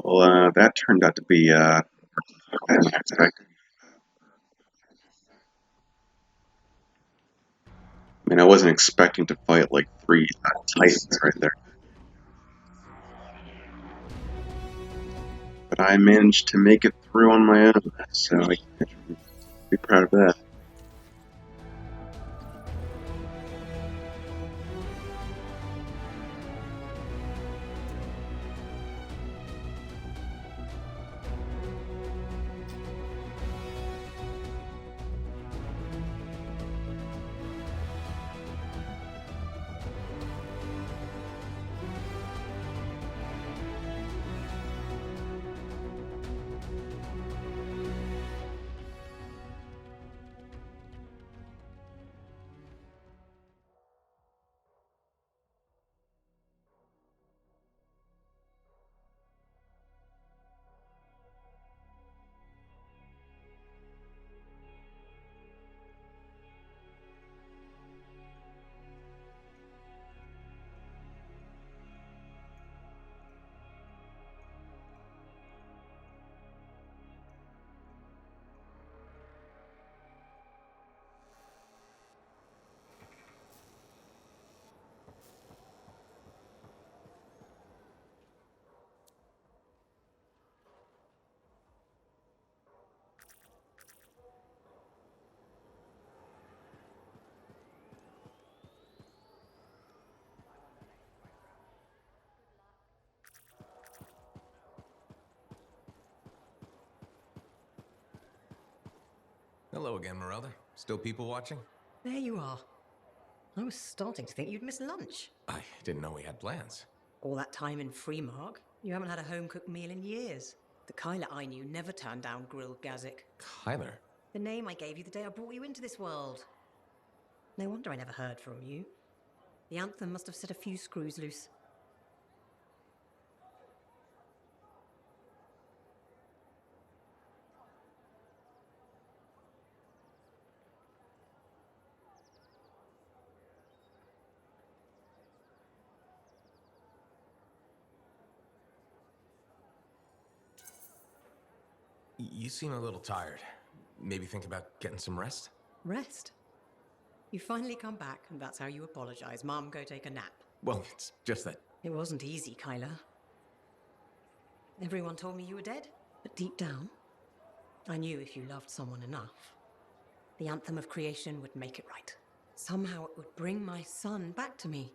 Well, that turned out to be as expected. I mean, I wasn't expecting to fight like three titans right there, but I managed to make it through on my own, so I should be proud of that. Hello again, Merelda. Still people watching? There you are. I was starting to think you'd miss lunch. I didn't know we had plans. All that time in Freemark, you haven't had a home-cooked meal in years. The Kyla I knew never turned down grilled gazik. Kyler? The name I gave you the day I brought you into this world. No wonder I never heard from you. The Anthem must have set a few screws loose. You seem a little tired. Maybe think about getting some rest? Rest? You finally come back, and that's how you apologize. Mom, go take a nap. Well, it's just that... It wasn't easy, Kyla. Everyone told me you were dead, but deep down, I knew if you loved someone enough, the Anthem of creation would make it right. Somehow it would bring my son back to me.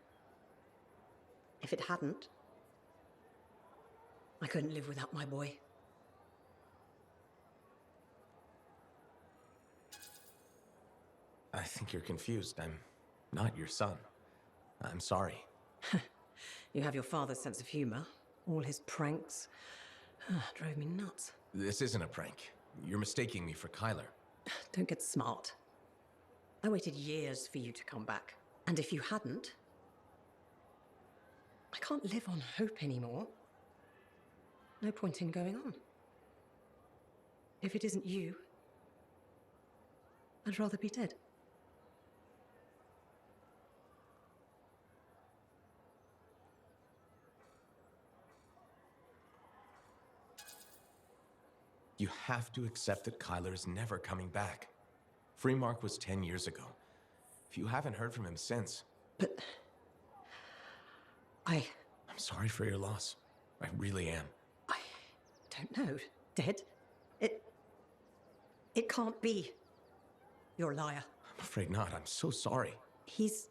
If it hadn't, I couldn't live without my boy. I think you're confused. I'm not your son. I'm sorry. You have your father's sense of humor. All his pranks drove me nuts. This isn't a prank. You're mistaking me for Kyler. Don't get smart. I waited years for you to come back. And if you hadn't, I can't live on hope anymore. No point in going on. If it isn't you, I'd rather be dead. You have to accept that Kyler is never coming back. Freemark was 10 years ago. If you haven't heard from him since... But... I'm sorry for your loss. I really am. I don't know. Dead? It can't be. You're a liar. I'm afraid not. I'm so sorry. He's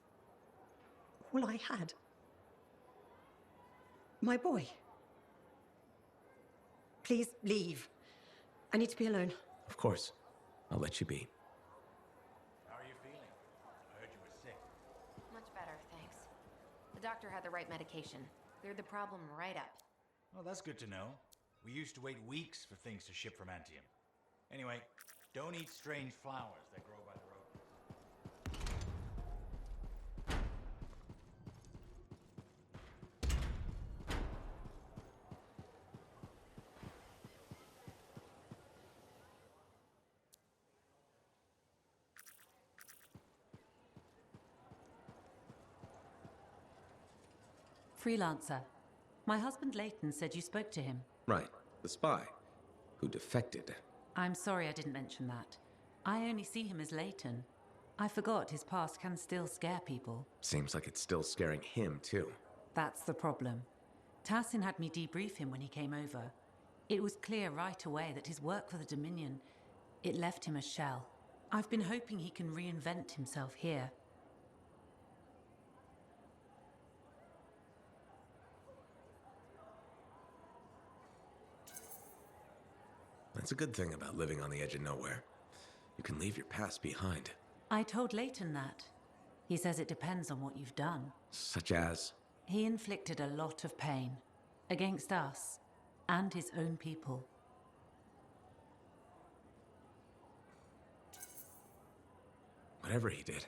all I had. My boy. Please leave. I need to be alone. Of course. I'll let you be. How are you feeling? I heard you were sick. Much better, thanks. The doctor had the right medication. Cleared the problem right up. Well, that's good to know. We used to wait weeks for things to ship from Anthem. Anyway, don't eat strange flowers that grow by the road. Freelancer. My husband Leighton said you spoke to him. Right, the spy, who defected. I'm sorry I didn't mention that. I only see him as Leighton. I forgot his past can still scare people. Seems like it's still scaring him, too. That's the problem. Tassin had me debrief him when he came over. It was clear right away that his work for the Dominion, it left him a shell. I've been hoping he can reinvent himself here. That's a good thing about living on the edge of nowhere. You can leave your past behind. I told Leighton that. He says it depends on what you've done. Such as? He inflicted a lot of pain. Against us. And his own people. Whatever he did,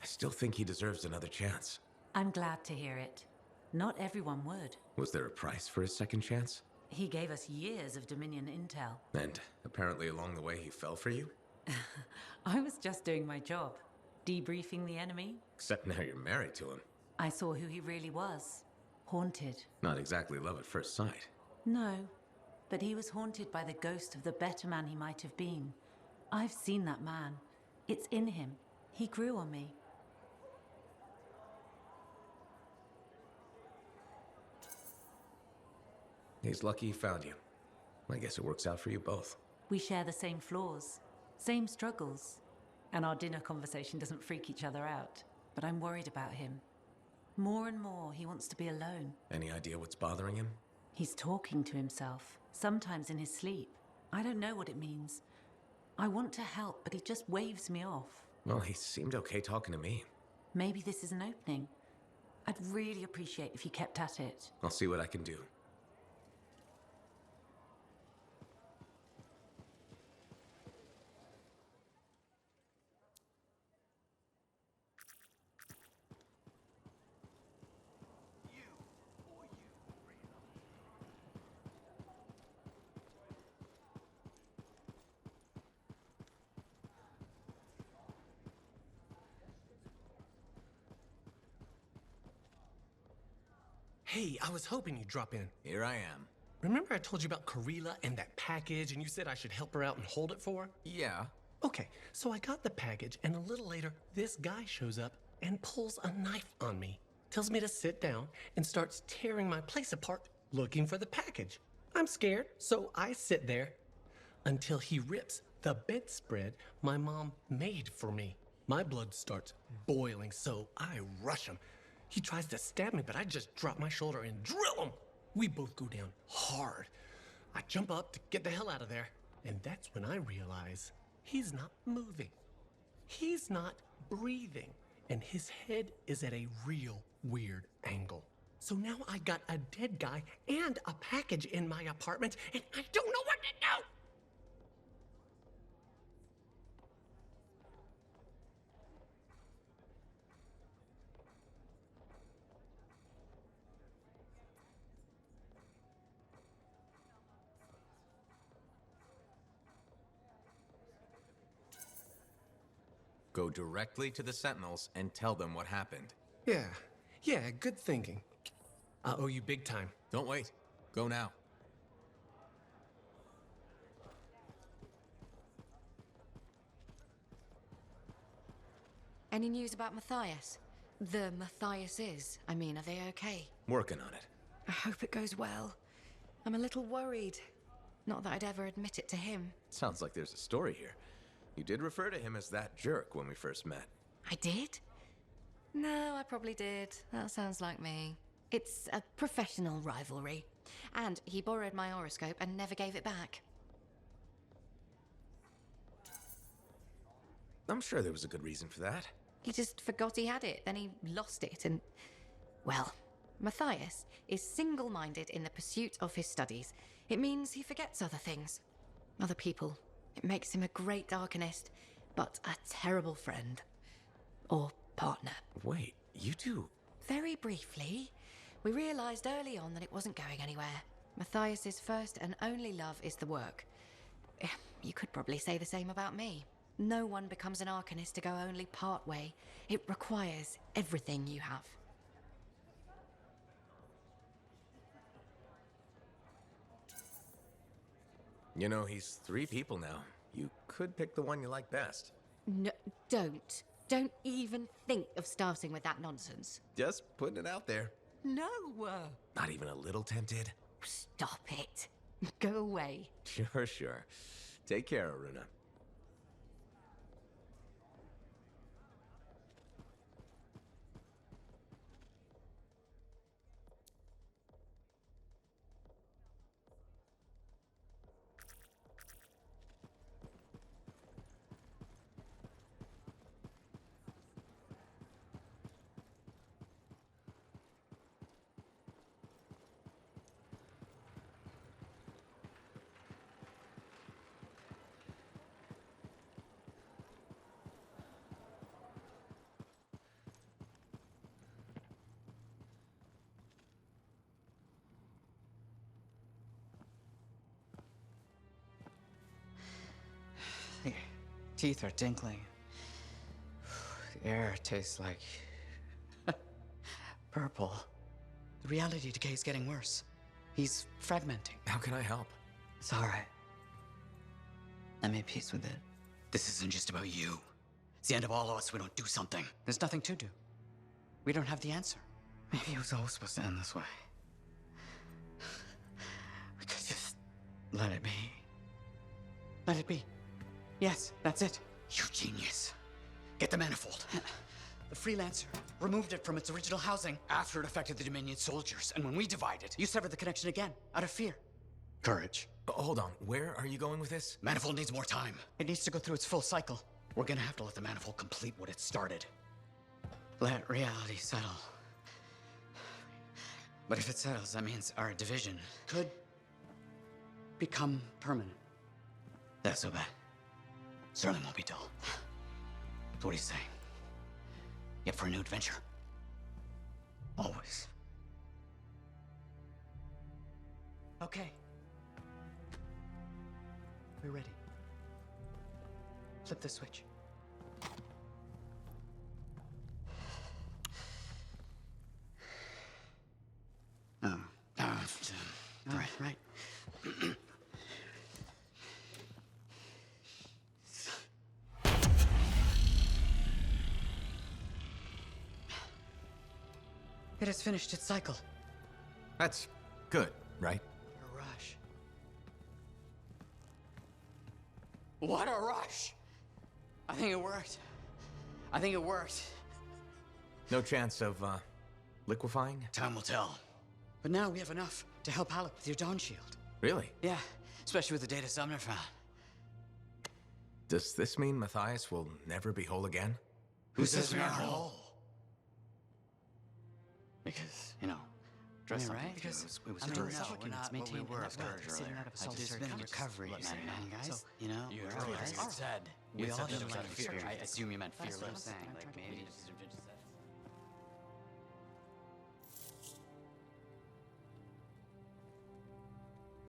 I still think he deserves another chance. I'm glad to hear it. Not everyone would. Was there a price for his second chance? He gave us years of Dominion intel. And apparently along the way he fell for you? I was just doing my job. Debriefing the enemy. Except now you're married to him. I saw who he really was. Haunted. Not exactly love at first sight. No, but he was haunted by the ghost of the better man he might have been. I've seen that man. It's in him. He grew on me. He's lucky he found you. I guess it works out for you both. We share the same flaws, same struggles. And our dinner conversation doesn't freak each other out. But I'm worried about him. More and more, he wants to be alone. Any idea what's bothering him? He's talking to himself, sometimes in his sleep. I don't know what it means. I want to help, but he just waves me off. Well, he seemed okay talking to me. Maybe this is an opening. I'd really appreciate if you kept at it. I'll see what I can do. Hey, I was hoping you'd drop in. Here I am. Remember I told you about Karila and that package and you said I should help her out and hold it for her? Yeah. Okay, so I got the package and a little later, this guy shows up and pulls a knife on me. Tells me to sit down and starts tearing my place apart looking for the package. I'm scared, so I sit there until he rips the bedspread my mom made for me. My blood starts boiling, so I rush him. He tries to stab me, but I just drop my shoulder and drill him. We both go down hard. I jump up to get the hell out of there, and that's when I realize he's not moving. He's not breathing, and his head is at a real weird angle. So now I got a dead guy and a package in my apartment, and I don't know what to do! Go directly to the Sentinels and tell them what happened. Yeah, good thinking. I owe you big time. Don't wait. Go now. Any news about Matthias? The Matthiases. I mean, are they okay? Working on it. I hope it goes well. I'm a little worried. Not that I'd ever admit it to him. Sounds like there's a story here. You did refer to him as that jerk when we first met. I did? No, I probably did. That sounds like me. It's a professional rivalry. And he borrowed my horoscope and never gave it back. I'm sure there was a good reason for that. He just forgot he had it, then he lost it, and... Well, Matthias is single-minded in the pursuit of his studies. It means he forgets other things. Other people. It makes him a great arcanist, but a terrible friend. Or partner. Wait, you two? Very briefly, we realized early on that it wasn't going anywhere. Matthias's first and only love is the work. You could probably say the same about me. No one becomes an arcanist to go only part way. It requires everything you have. You know, he's 3 people now. You could pick the one you like best. No, don't. Don't even think of starting with that nonsense. Just putting it out there. No! Not even a little tempted? Stop it. Go away. Sure, sure. Take care, Aruna. The teeth are tinkling. The air tastes like purple. The reality decay is getting worse. He's fragmenting. How can I help? It's all right. I made peace with it. This isn't just about you. It's the end of all of us if we don't do something. There's nothing to do. We don't have the answer. Maybe it was always supposed to end this way. We could just let it be. Let it be. Yes, that's it. You genius. Get the manifold. The freelancer removed it from its original housing after it affected the Dominion soldiers. And when we divided, you severed the connection again, out of fear. Courage. Hold on, where are you going with this? Manifold needs more time. It needs to go through its full cycle. We're gonna have to let the manifold complete what it started. Let reality settle. But if it settles, that means our division could become permanent. That's so bad. Certainly won't be dull. So what do you say? Yep for a new adventure? Always. Okay. We're ready. Flip the switch. Right. It has finished its cycle. That's good, right? What a rush. What a rush! I think it worked. No chance of, liquefying? Time will tell. But now we have enough to help Alec with your Dawn Shield. Really? Yeah, especially with the data Sumner found. Does this mean Matthias will never be whole again? Who says we aren't whole? Because, dress up right? Because it was courage. No, we're not what we were Sitting out of a solitary recovery. Man, guys, you earlier said we all have a fear. I assume you meant fearless. Like maybe